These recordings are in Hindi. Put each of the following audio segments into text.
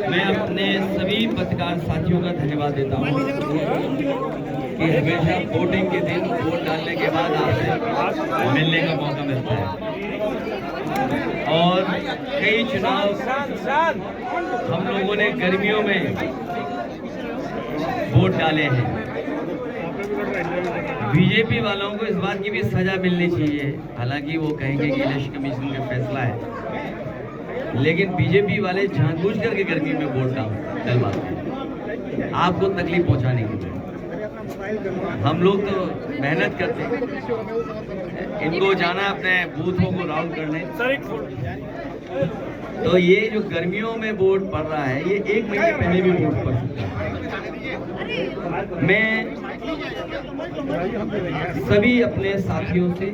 मैं अपने सभी पत्रकार साथियों का धन्यवाद देता हूँ कि हमेशा वोटिंग के दिन वोट डालने के बाद आपसे मिलने का मौका मिलता है। और कई चुनाव हम लोगों ने गर्मियों में वोट डाले हैं। बीजेपी वालों को इस बात की भी सजा मिलनी चाहिए, हालांकि वो कहेंगे कि इलेक्शन कमीशन का फैसला है, लेकिन बीजेपी वाले जानबूझ करके गर्मी में वोट डलवाते हैं आपको तकलीफ पहुंचाने के लिए। हम लोग तो मेहनत करते हैं, इनको जाना अपने बूथों को राउंड करने। तो ये जो गर्मियों में वोट पड़ रहा है, ये 1 महीने पहले भी वोट पड़ सकता है। मैं सभी अपने साथियों से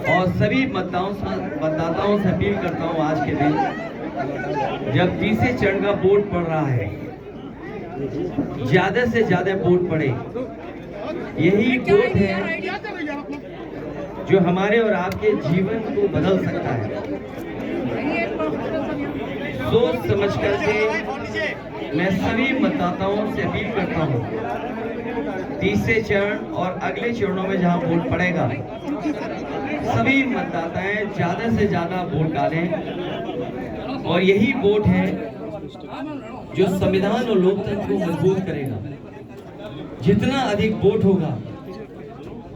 और सभी मतदाताओं से अपील करता हूं, आज के दिन जब तीसरे चरण का वोट पड़ रहा है, ज्यादा से ज्यादा वोट पड़े। यही वोट है जो हमारे और आपके जीवन को बदल सकता है। सोच समझ करके मैं सभी मतदाताओं से अपील करता हूं, तीसरे चरण और अगले चरणों में जहां वोट पड़ेगा, सभी मतदाताएं ज्यादा से ज्यादा वोट डालें। और यही वोट है जो संविधान और लोकतंत्र को मजबूत करेगा। जितना अधिक वोट होगा,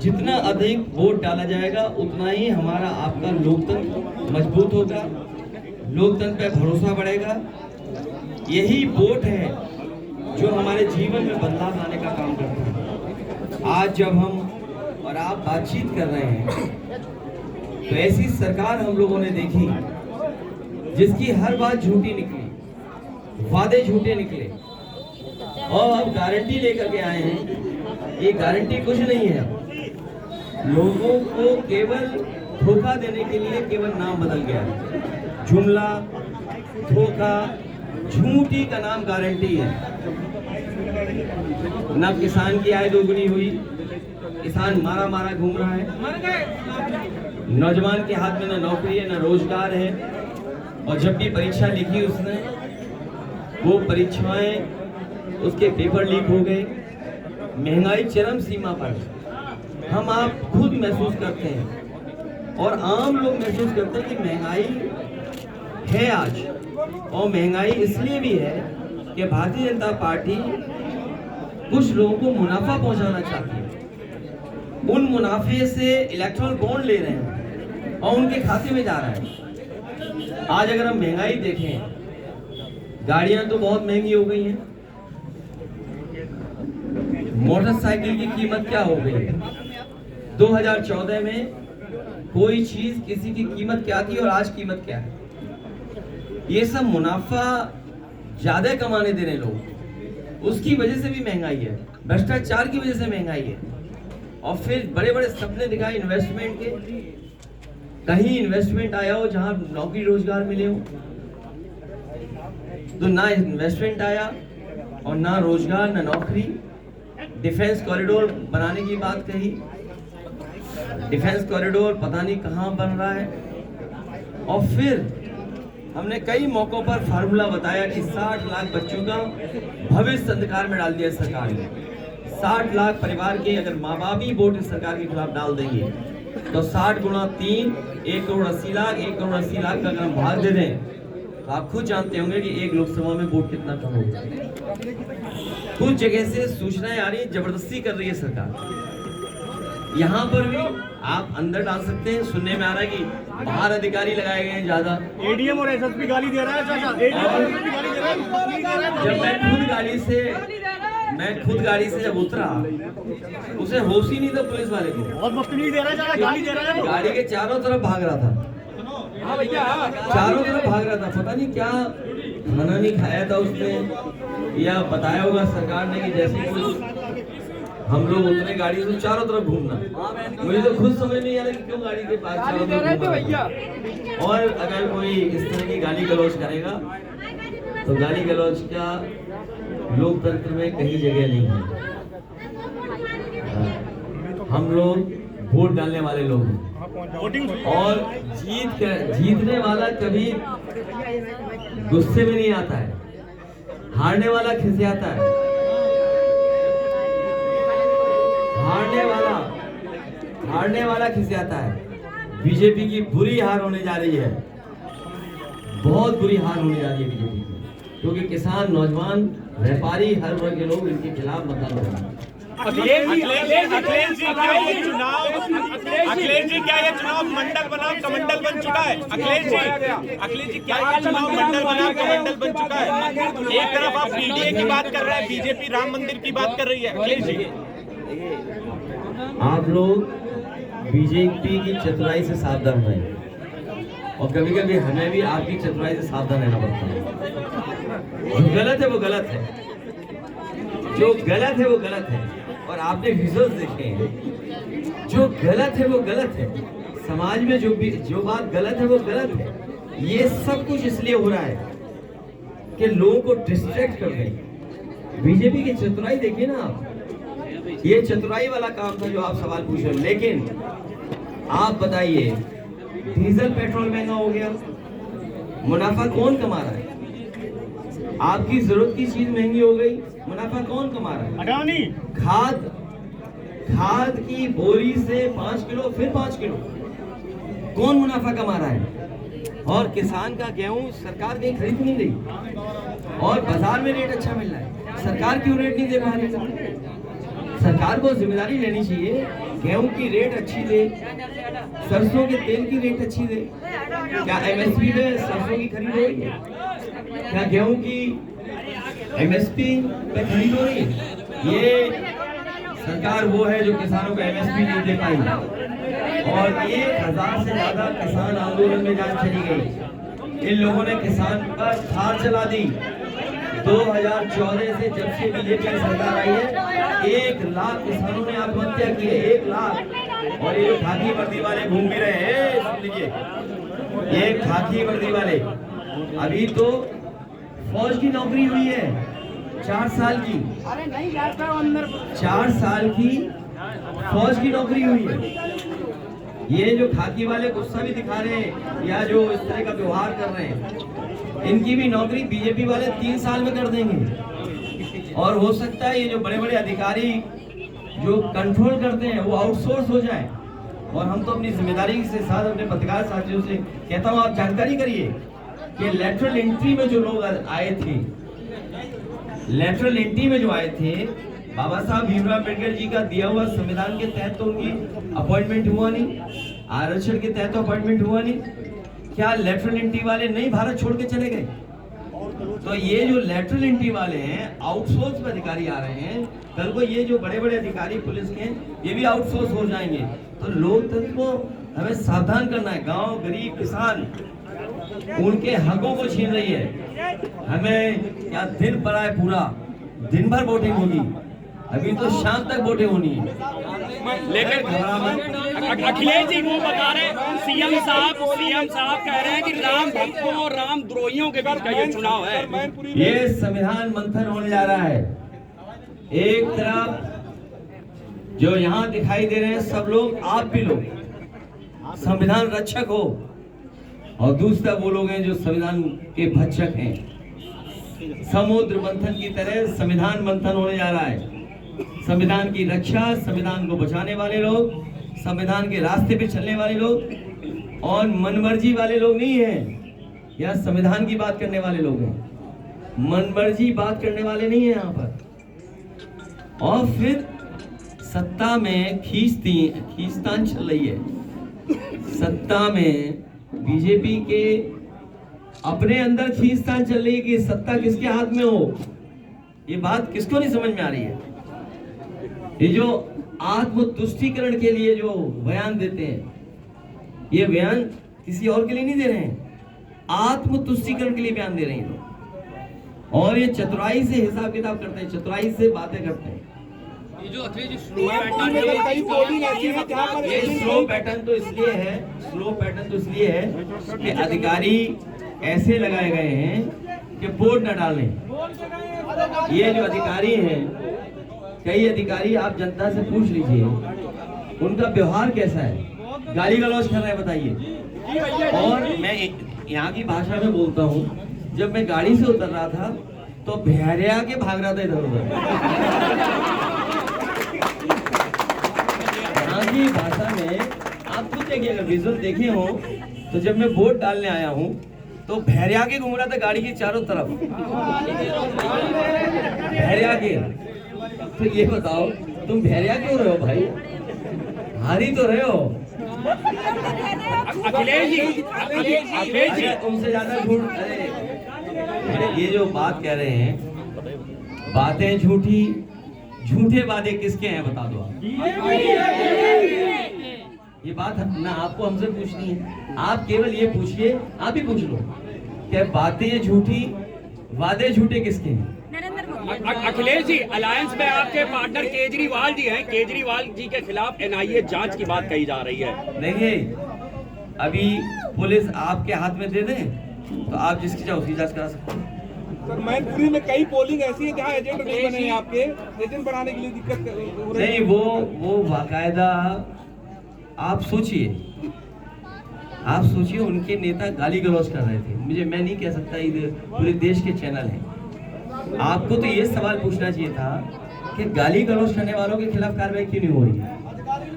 जितना अधिक वोट डाला जाएगा, उतना ही हमारा आपका लोकतंत्र मजबूत होगा, लोकतंत्र पर भरोसा बढ़ेगा। यही वोट है जो हमारे जीवन में बदलाव लाने का काम करता है। आज जब हम और आप बातचीत कर रहे हैं, तो ऐसी सरकार हम लोगों ने देखी जिसकी हर बात झूठी निकली, वादे झूठे निकले, और अब गारंटी लेकर के आए हैं। ये गारंटी कुछ नहीं है, लोगों को केवल धोखा देने के लिए केवल नाम बदल गया है। जुमला, धोखा, झूठी का नाम गारंटी है। ना किसान की आय दोगुनी हुई, किसान मारा मारा घूम रहा है, नौजवान के हाथ में ना नौकरी है ना रोजगार है, और जब भी परीक्षा लिखी उसने, वो परीक्षाएं उसके पेपर लीक हो गए। महंगाई चरम सीमा पर हम आप खुद महसूस करते हैं और आम लोग महसूस करते हैं कि महंगाई है आज। और महंगाई इसलिए भी है कि भारतीय जनता पार्टी कुछ लोगों को मुनाफा पहुंचाना चाहती है। उन मुनाफे से इलेक्ट्रल बॉन्ड ले रहे हैं और उनके खाते में जा रहा है। आज अगर हम महंगाई देखें, गाड़ियां तो बहुत महंगी हो गई हैं, मोटरसाइकिल की कीमत क्या हो गई है। 2014 में कोई चीज किसी की कीमत क्या थी और आज कीमत क्या है। ये सब मुनाफा ज्यादा कमाने दे रहे लोग, उसकी वजह से भी महंगाई है, भ्रष्टाचार की वजह से महंगाई है। और फिर बड़े बड़े सपने दिखाए इन्वेस्टमेंट के, कहीं इन्वेस्टमेंट आया हो जहां नौकरी रोजगार मिले हो, तो ना इन्वेस्टमेंट आया और ना रोजगार ना नौकरी। डिफेंस कॉरिडोर बनाने की बात कही, डिफेंस कॉरिडोर पता नहीं कहां बन रहा है। और फिर हमने कई मौकों पर फार्मूला बताया कि 60 लाख बच्चों का भविष्य अंधकार में डाल दिया सरकार ने। 60 लाख परिवार के अगर माँ बाप ही वोट इस सरकार के खिलाफ डाल देंगे, तो 60 गुणा 3, 1 करोड़ 80 लाख, 1 करोड़ 80 लाख का अगर हम भाग दे दें, तो आप खुद जानते होंगे कि एक लोकसभा में वोट कितना कम होगा। कुछ जगह से सूचनाएं आ रही है, जबरदस्ती कर रही है सरकार। यहाँ पर भी आप अंदर डाल सकते हैं। सुनने में आ रहा है कि बाहर अधिकारी लगाए गए हैं ज्यादा। एडीएम और एसएसपी गाली दे रहा है चाचा, एडीएम गाली दे रहा है। जब मैं खुद गाड़ी से जब उतरा, उसे होश ही नहीं था पुलिस वाले को। बहुत बदतमीजी दे रहा है चाचा, गाली दे रहा है। गाड़ी के चारों तरफ भाग रहा था, चारों तरफ भाग रहा था। पता नहीं क्या खाना नहीं खाया था उसने, या बताया होगा सरकार ने कि जैसे कुछ हम लोग उतने गाड़ी से चारों तरफ घूमना। मुझे तो खुद समझ नहीं आ रहा कि क्यों गाड़ी के पास चारों तरफ घूमना। और अगर कोई इस तरह की गाली गलौज करेगा, तो गाली गलौज का लोकतंत्र में कहीं जगह नहीं है। हम लोग वोट डालने वाले लोग हैं। और जीतने वाला कभी गुस्से में नहीं आता है, हारने वाला खिसियाता है। हारने वाला खिसियाता है। बीजेपी की बुरी हार होने जा रही है, बहुत बुरी हार होने जा रही है बीजेपी की, क्योंकि किसान, नौजवान, व्यापारी, हर वर्ग के लोग इनके खिलाफ मतदान कर रहे हैं। अखिलेश जी क्या ये चुनाव मंडल बनाम कमंडल बन चुका है? अखिलेश जी क्या ये चुनाव मंडल बनाम कमंडल बन चुका है? एक तरफ आप पीडीए की बात कर रहे हैं, बीजेपी राम मंदिर की बात कर रही है। अखिलेश जी, आप लोग बीजेपी की चतुराई से सावधान रहें, और कभी कभी हमें भी आपकी चतुराई से सावधान रहना पड़ता है। जो गलत है वो गलत है, जो गलत है वो गलत है। और आपने विजुअल्स देखे हैं, जो गलत है वो गलत है। समाज में जो बात गलत है वो गलत है। ये सब कुछ इसलिए हो रहा है कि लोगों को डिस्ट्रैक्ट कर दें। बीजेपी की चतुराई देखिए ना आप, ये चतुराई वाला काम था जो आप सवाल पूछ रहे हो। लेकिन आप बताइए, डीजल पेट्रोल महंगा हो गया, मुनाफा कौन कमा रहा है? आपकी जरूरत की चीज महंगी हो गई, मुनाफा कौन कमा रहा है? अडानी। खाद की बोरी से 5 किलो, फिर 5 किलो, कौन मुनाफा कमा रहा है? और किसान का गेहूं सरकार कहीं खरीद नहीं रही, और बाजार में रेट अच्छा मिल रहा है, सरकार क्यों रेट नहीं दे पा रही? सरकार को जिम्मेदारी लेनी चाहिए, गेहूं की रेट अच्छी दे, सरसों के तेल की रेट अच्छी दे। क्या एमएसपी में सरसों की खरीद हो रही है? क्या गेहूं की एमएसपी पे खरीद हो रही है? ये सरकार वो है जो किसानों को एमएसपी नहीं दे पाई। और 1000 से ज्यादा किसान आंदोलन में जान चली गई। इन लोगों ने किसान पर धार चला दी। 2014 से जब से बीजेपी की सरकार आई है, 1 लाख किसानों ने आत्महत्या की है, 1 लाख। और ये खाकी वर्दी वाले घूम भी रहे हैं, सुन लीजिए, ये खाकी वर्दी वाले। अभी तो फौज की नौकरी हुई है 4 साल की, 4 साल की फौज की नौकरी हुई है। ये जो खाकी वाले गुस्सा भी दिखा रहे हैं या जो इस तरह का व्यवहार कर रहे हैं, इनकी भी नौकरी बीजेपी वाले 3 साल में कर देंगे। और हो सकता है ये जो बड़े बड़े अधिकारी जो कंट्रोल करते हैं वो आउटसोर्स हो जाए। और हम तो अपनी जिम्मेदारी के साथ अपने पत्रकार साथियों से कहता हूँ, आप जानकारी करिए कि लेटरल एंट्री में जो लोग आए थे, लेटरल एंट्री में जो आए थे, बाबा साहब भीमराव अम्बेडकर जी का दिया हुआ संविधान के तहत तो उनकी अपॉइंटमेंट हुआ नहीं, आरक्षण के तहत तो अपॉइंटमेंट हुआ नहीं। क्या लेटरल एंट्री वाले नहीं भारत छोड़ के चले गए? तो ये जो लेटरल एंट्री वाले हैं, आउटसोर्स में अधिकारी आ रहे हैं, कल को ये जो बड़े बड़े अधिकारी पुलिस के ये भी आउटसोर्स हो जाएंगे। तो लोकतंत्र को हमें सावधान करना है। गांव, गरीब, किसान उनके हकों को छीन रही है। हमें क्या दिन पड़ा है, पूरा दिन भर वोटिंग होगी, अभी तो शाम तक वोटें होनी है। लेकिन अखिलेश जी वो बता रहे, सीएम साहब कह रहे हैं कि राम भक्तों और राम द्रोहियों के बीच का ये चुनाव है। ये संविधान मंथन होने जा रहा है। एक तरफ जो यहाँ दिखाई दे रहे हैं सब लोग, आप भी लोग संविधान रक्षक हो, और दूसरा वो लोग हैं जो संविधान के भक्षक हैं। समुद्र मंथन की तरह संविधान मंथन होने जा रहा है। संविधान की रक्षा, संविधान को बचाने वाले लोग, संविधान के रास्ते पे चलने वाले लोग, और मनमर्जी वाले लोग नहीं हैं। यह संविधान की बात करने वाले लोग हैं, मनमर्जी बात करने वाले नहीं हैं यहाँ पर। और फिर सत्ता में खींचतान चल रही है। सत्ता में बीजेपी के अपने अंदर खींचतान चल रही है कि सत्ता किसके हाथ में हो। ये बात किसको नहीं समझ में आ रही है? ये जो आत्मतुष्टीकरण के लिए जो बयान देते हैं, ये बयान किसी और के लिए नहीं दे रहे हैं, आत्मतुष्टीकरण के लिए बयान दे रहे हैं। और ये चतुराई से हिसाब किताब करते हैं, चतुराई से बातें करते हैं। ये जो अखिलेश जी स्लो पैटर्न तो इसलिए है कि अधिकारी ऐसे लगाए गए हैं कि वोट न डालें। ये जो अधिकारी हैं, कई अधिकारी आप जनता से पूछ लीजिए, उनका व्यवहार कैसा है, गाली गलौज कर रहे हैं, बताइए। और मैं यहाँ की भाषा में बोलता हूँ, जब मैं गाड़ी से उतर रहा था तो भेड़िया के भाग रहा था इधर उधर। यहाँ की भाषा में आप खुद देखिए, अगर विजुअल देखे हो तो जब मैं वोट डालने आया हूँ तो भेड़िया के घूम रहा था गाड़ी की चारों तरफ, भेड़िया के। तो ये बताओ तुम भेड़िया क्यों रहे हो भाई, हारी तो रहे हो। अखिलेश जी उनसे ज्यादा झूठ। अरे ये जो बात कह रहे हैं, बातें झूठी, झूठे वादे किसके हैं बता दो आप। ये बात ना आपको हमसे पूछनी है, आप केवल ये पूछिए, आप ही पूछ लो क्या बातें झूठी, वादे झूठे किसके हैं। अखिलेश जी, अलायंस में आपके पार्टनर केजरीवाल जी हैं, केजरीवाल जी के खिलाफ एनआईए जांच की बात कही जा रही है। देखिए, अभी पुलिस आपके हाथ में दे दें तो आप जिसकी चाहे उसकी जांच करा सकते हैं। सर, मैनपुरी में कई पोलिंग ऐसी है जहाँ एजेंट नहीं बने हैं, आपके एजेंट बनाने के लिए दिक्कत हो रही है। नहीं, वो बाकायदा आप सोचिए उनके नेता गाली गलौज कर रहे थे। मैं नहीं कह सकता, इधर पूरे देश के चैनल हैं। आपको तो ये सवाल पूछना चाहिए था कि गाली गलौज करने वालों के खिलाफ कार्रवाई क्यों नहीं हो रही है।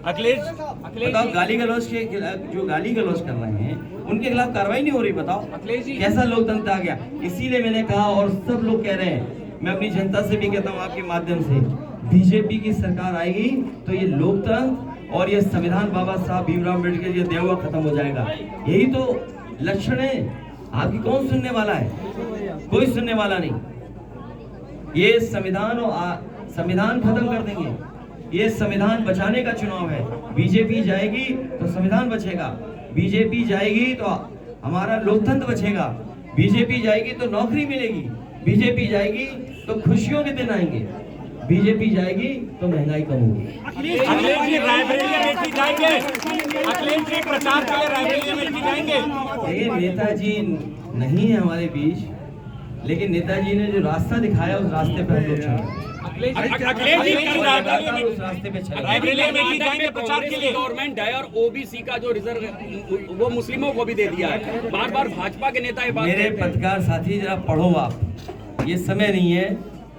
अखिलेश बताओ, गाली गलौज के खिलाफ, जो गाली गलौज कर रहे हैं उनके खिलाफ कार्रवाई नहीं हो रही। बताओ कैसा लोकतंत्र आ गया। इसीलिए मैंने कहा, और सब लोग कह रहे हैं, मैं अपनी जनता से भी कहता हूँ आपके माध्यम से, बीजेपी की सरकार आएगी तो ये लोकतंत्र और ये संविधान बाबा साहब भीमराव अम्बेडकर ये दिया हुआ खत्म हो जाएगा। यही तो लक्षण है। आपकी कौन सुनने वाला है, कोई सुनने वाला नहीं। ये संविधान खत्म कर देंगे। ये संविधान बचाने का चुनाव है। बीजेपी जाएगी तो संविधान बचेगा, बीजेपी जाएगी तो हमारा लोकतंत्र बचेगा, बीजेपी जाएगी तो नौकरी मिलेगी, बीजेपी जाएगी तो खुशियों के दिन आएंगे, बीजेपी जाएगी तो महंगाई कम होगी। अखिलेश जी रायबरेली अमेठी जाएंगे, अखिलेश जी प्रचार के लिए रायबरेली अमेठी जाएंगे। ये नेताजी नहीं है हमारे बीच, लेकिन नेताजी ने जो रास्ता दिखाया उस रास्ते पर हम लोग चले। अखिलेश जी उस रास्ते पे चले। रायबरेली अमेठी जाएंगे प्रचार के लिए। गवर्नमेंट है और ओबीसी का जो रिजर्व वो मुस्लिमों को भी दे दिया है। बार बार भाजपा के नेता ये बात मेरे कहते हैं। पत्रकार साथी, जरा पढ़ो आप, ये समय नहीं है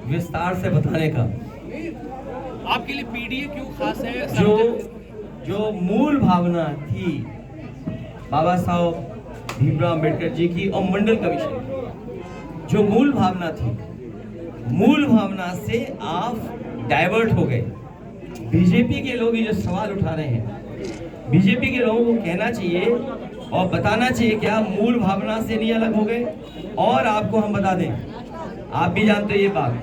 विस्तार से बताने का। आपके लिए पीडीए क्यों खास है? जो मूल भावना थी बाबा साहब भीमराव अम्बेडकर जी की और मंडल कमीशन, जो मूल भावना थी, मूल भावना से आप डाइवर्ट हो गए। बीजेपी के लोग ये जो सवाल उठा रहे हैं, बीजेपी के लोगों को कहना चाहिए और बताना चाहिए क्या मूल भावना से नहीं अलग हो गए। और आपको हम बता दें, आप भी जानते हो ये बात,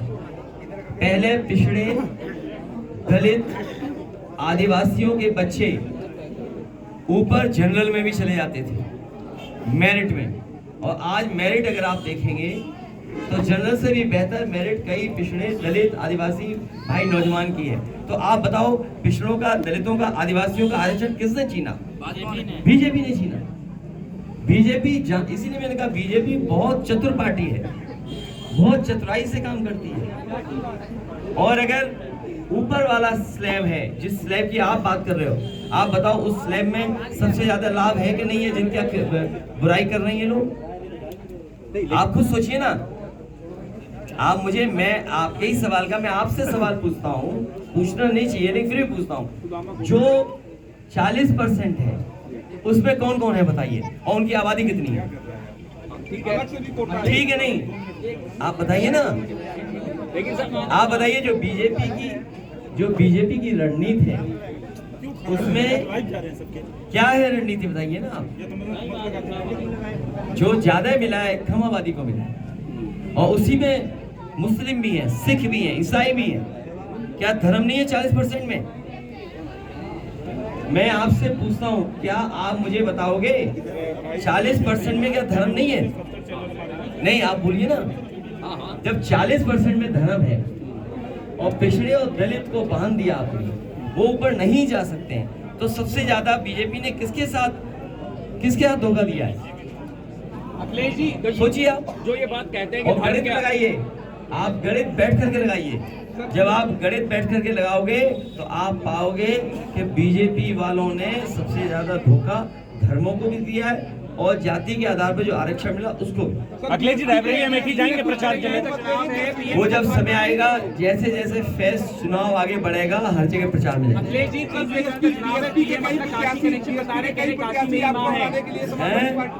पहले पिछड़े दलित आदिवासियों के बच्चे ऊपर जनरल में भी चले जाते थे, मेरिट में। और आज मेरिट अगर आप देखेंगे तो जनरल से भी बेहतर मेरिट कई पिछड़े दलित आदिवासी भाई नौजवान की है। तो आप बताओ, पिछड़ों का, दलितों का, आदिवासियों का आरक्षण किसने छीना? बीजेपी ने छीना। बीजेपी, इसीलिए मैंने कहा बीजेपी बहुत चतुर पार्टी है, बहुत चतुराई से काम करती है। और अगर ऊपर वाला स्लैब है, जिस स्लैब की आप बात कर रहे हो, आप बताओ उस स्लैब में सबसे ज्यादा लाभ है कि नहीं है जिनकी बुराई कर रहे हैं ये लोग? आप खुद सोचिए ना। आप मुझे, मैं आपके ही सवाल का, मैं आपसे सवाल पूछता हूँ, पूछना नहीं चाहिए लेकिन फिर भी पूछता हूँ, जो 40% है उसमें कौन कौन है बताइए, और उनकी आबादी कितनी है? ठीक है, नहीं आप बताइए ना। आप बताइए, जो बीजेपी की रणनीति है उसमें क्या है रणनीति, बताइए ना आप। जो ज्यादा मिला है कम आबादी को मिला है, और उसी में मुस्लिम भी हैं, सिख भी हैं, ईसाई भी हैं। क्या धर्म नहीं है 40% में? मैं आपसे पूछता हूँ, क्या आप मुझे बताओगे 40% में क्या धर्म नहीं है? नहीं, आप बोलिए ना। जब 40% में धर्म है और पिछड़े और दलित को बांध दिया आपने, वो ऊपर नहीं जा सकते हैं, तो सबसे ज्यादा बीजेपी ने किसके हाथ धोखा दिया है? अखिलेश जी, सोचिए आप। जो ये बात कहते हैं कि गणित लगाइए, आप गणित बैठ करके लगाइए। जब आप गणित बैठ करके लगाओगे तो आप पाओगे कि बीजेपी वालों ने सबसे ज्यादा धोखा धर्मों को भी दिया है और जाति के आधार पर जो आरक्षण मिला उसको भी। अखिलेश जी रायबरेली अमेठी जाएंगे प्रचार के लिए? वो जब समय आएगा, जैसे जैसे फेस चुनाव आगे बढ़ेगा, हर जगह प्रचार में जाएगा। अखिलेश जी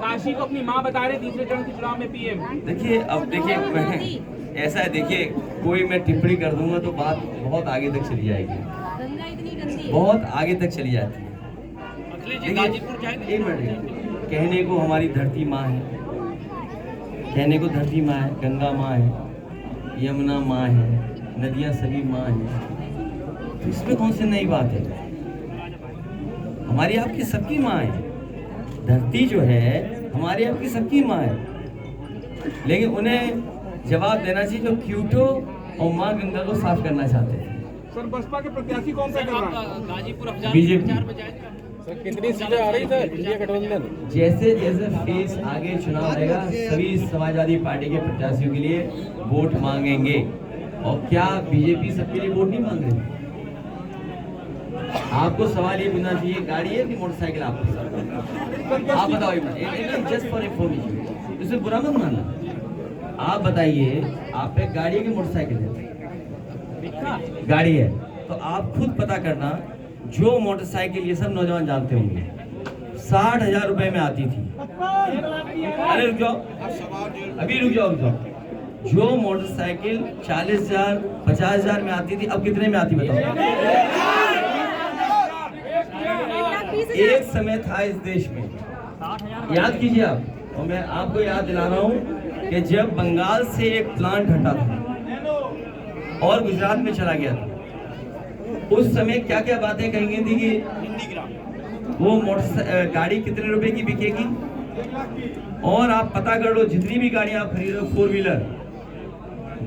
काशी को अपनी माँ बता रहे तीसरे चरण के चुनाव में पीएम। देखिए, अब देखिए ऐसा है, देखिए कोई मैं टिप्पणी कर दूंगा तो बात बहुत आगे तक चली जाएगी, बहुत आगे तक चली जाती है। एक मिनट, कहने को हमारी धरती माँ है, कहने को धरती माँ है, गंगा माँ है, यमुना माँ है, नदियाँ सभी माँ हैं, तो इसमें कौन सी नई बात है? हमारी आपकी सबकी माँ है, धरती जो है हमारी आपकी सबकी माँ है, लेकिन उन्हें जवाब देना चाहिए जो क्यूटो और माँ गंगा को साफ करना चाहते हैं। सर बसपा के प्रत्याशी कौन सा कर रहा है? बीजेपी। कितनी सीटें आ रही सर इंडिया गठबंधन? जैसे जैसे फेस आगे चुनाव आएगा, सभी समाजवादी पार्टी के प्रत्याशियों के लिए वोट मांगेंगे। और क्या बीजेपी सबके लिए वोट नहीं मांग रही? आपको सवाल ये पूछना चाहिए, गाड़ी है कि मोटरसाइकिल आपको? आप बताओ, जस्ट फॉर इंफॉर्मेशन, इसमें बुरा मत मानना। आप बताइए, आप पे गाड़ी है कि मोटरसाइकिल है? गाड़ी है, तो आप खुद पता करना। जो मोटरसाइकिल ये सब नौजवान जानते होंगे 60,000 रुपए में आती थी। अरे रुक जाओ, अभी रुक जाओ। जो मोटरसाइकिल 40,000 50,000 में आती थी, अब कितने में आती बताओ? एक समय था इस देश में, याद कीजिए आप, और मैं आपको याद दिला रहा हूं कि जब बंगाल से एक प्लांट हटा था और गुजरात में चला गया था, उस समय क्या क्या बातें कही थी कि वो मोटर गाड़ी कितने रुपए की बिकेगी। और आप पता कर लो, जितनी भी गाड़ियां आप खरीदो 4 व्हीलर,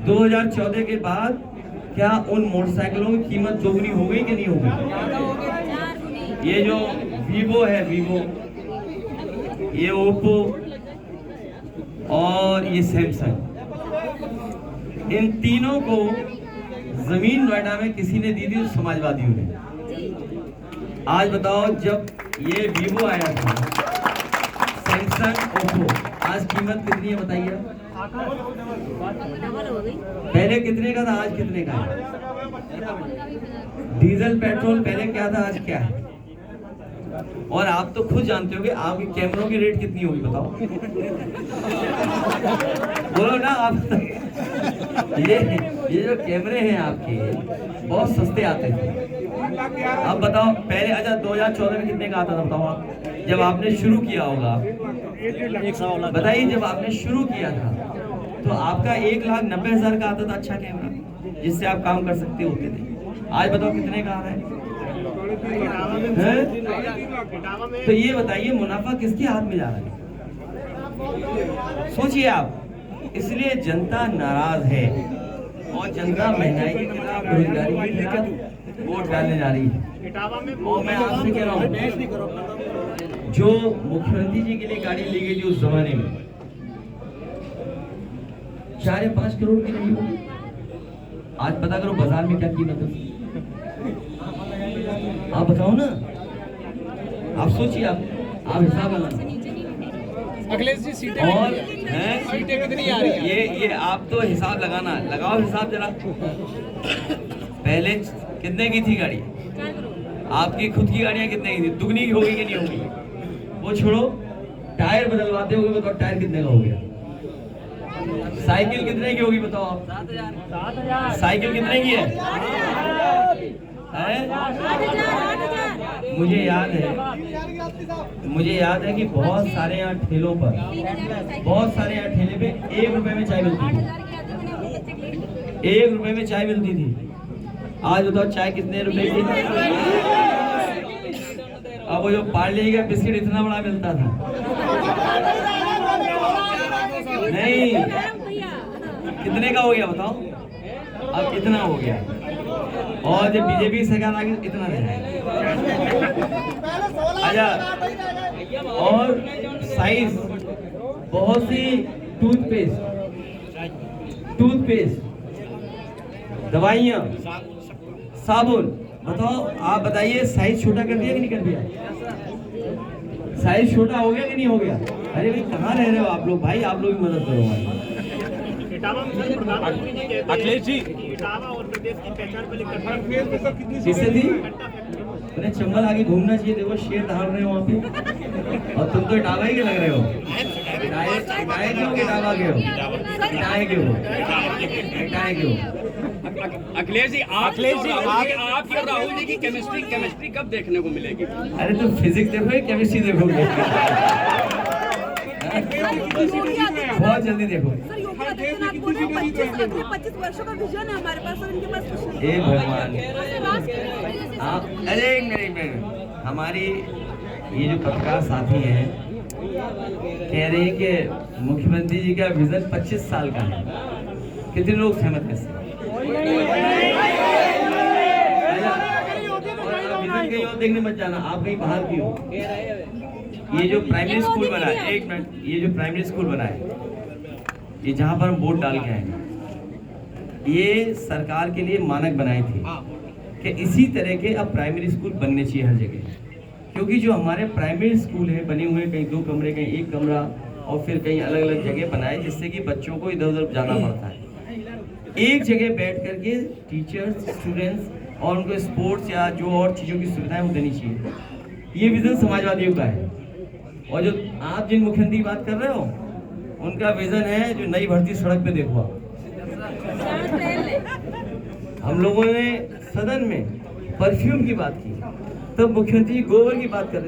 2014 के बाद क्या उन मोटरसाइकिलों की कीमत दोगुनी हो गई कि नहीं हो गई? ये जो वीवो है, वीवो, ये ओप्पो और ये सैमसंग, इन तीनों को जमीन नोएडा में किसी ने दी थी? समाजवादियों ने। आज बताओ, जब ये वीवो आया था, सैमसंग, ओप्पो, आज कीमत कितनी है बताइए? पहले कितने का था, आज कितने का है? डीजल पेट्रोल पहले क्या था, आज क्या है? और आप तो खुद जानते हो कि आपके कैमरों की रेट कितनी होगी बताओ? बोलो ना आप। ये जो कैमरे हैं आपके बहुत सस्ते आते हैं। अब बताओ, पहले अच्छा 2014 में कितने का आता था बताओ आप, जब आपने शुरू किया होगा? बताइए, जब आपने शुरू किया था तो आपका 1,90,000 का आता था अच्छा कैमरा, जिससे आप काम कर सकते होते थे। आज बताओ कितने का आ रहा है? तो ये बताइए, मुनाफा किसके हाथ में जा रहा है? सोचिए आप। इसलिए जनता नाराज है और जनता महंगाई के खिलाफ, बेरोजगारी के खिलाफ वोट डालने जा रही है। और मैं आपसे कह रहा हूँ, जो मुख्यमंत्री जी के लिए गाड़ी ली गई थी उस जमाने में 4 या 5 करोड़ की नहीं होगी। आज पता करो बाजार में क्या कीमत है, आप बताओ ना। आप सोचिए, आप हिसाब लगाना। अखिलेश जी सीटें और सीटें कितनी आ रही है? ये आप तो हिसाब लगाना, लगाओ हिसाब जरा। पहले कितने की थी गाड़ी? आपकी खुद की गाड़ियां कितने की थी? दुगनी की होगी कि नहीं होगी? वो छोड़ो, टायर बदलवाते होगे बताओ, टायर कितने का हो गया? साइकिल कितने की होगी बताओ आप? 7,000। साइकिल कितने की है? मुझे याद है कि बहुत सारे यहाँ ठेलों पर, बहुत सारे यहाँ ठेले पे 1 रुपए में चाय मिलती थी। 1 रुपए में चाय मिलती थी। आज बताओ चाय कितने रुपए की? अब वो जो पार्ले का बिस्किट इतना बड़ा मिलता था, नहीं कितने का हो गया बताओ? अब कितना हो गया? और जब बीजेपी सरकार आ गई इतना दे अच्छा। और साइज, बहुत सी टूथपेस्ट दवाइयाँ, साबुन। बताओ, आप बताइए, साइज छोटा कर दिया कि नहीं कर दिया? साइज छोटा हो गया कि नहीं हो गया? अरे भाई कहाँ रह रहे हो आप लोग? भाई आप लोग भी मदद करो हमारी। अखिलेश जी किससे थी? उन्हें चंबल आगे घूमना चाहिए। देखो शेर दहाड़ रहे हो वहाँ पे, और तुम तो इटावा ही के लग रहे हो। इटाए क्यों? इटावा के हो? इटाए के हो? इटाए के हो? अखिलेश जी, आप और राहुल जी की केमिस्ट्री कब देखने को मिलेगी? अरे तुम फिजिक्स देखो या केमिस्ट्री देखोगे? बहुत जल्दी देखो। सर, योगी आदित्यनाथ बोल रहे हैं 25 वर्षों का विजन है हमारे पास और इनके पास कुछ नहीं। हे भगवान, आप अरे एक मिनट, हमारी ये जो पत्रकार साथी हैं कह रहे हैं कि मुख्यमंत्री जी का विजन 25 साल का है। कितने लोग सहमत हैं? विजन कहीं और देखने मत जाना, आप कहीं बाहर की हो। ये जो प्राइमरी स्कूल बना है, एक मिनट, ये जो प्राइमरी स्कूल बना है, ये जहाँ पर हम वोट डाल के आएंगे, ये सरकार के लिए मानक बनाए थे कि इसी तरह के अब प्राइमरी स्कूल बनने चाहिए हर जगह। क्योंकि जो हमारे प्राइमरी स्कूल हैं बने हुए, कहीं 2 कमरे, कहीं 1 कमरा, और फिर कहीं अलग अलग जगह बनाए, जिससे कि बच्चों को इधर उधर जाना पड़ता है। एक जगह बैठ करके टीचर्स, स्टूडेंट्स और उनको स्पोर्ट्स या जो और चीज़ों की सुविधाएं वो देनी चाहिए। ये विजन समाजवादियों का है। और जो आप जिन मुख्यमंत्री की बात कर रहे हो, उनका विजन है जो नई भर्ती सड़क पे देखो आप। हम लोगों ने सदन में परफ्यूम की बात की, तब मुख्यमंत्री गोबर की बात कर रहे थे।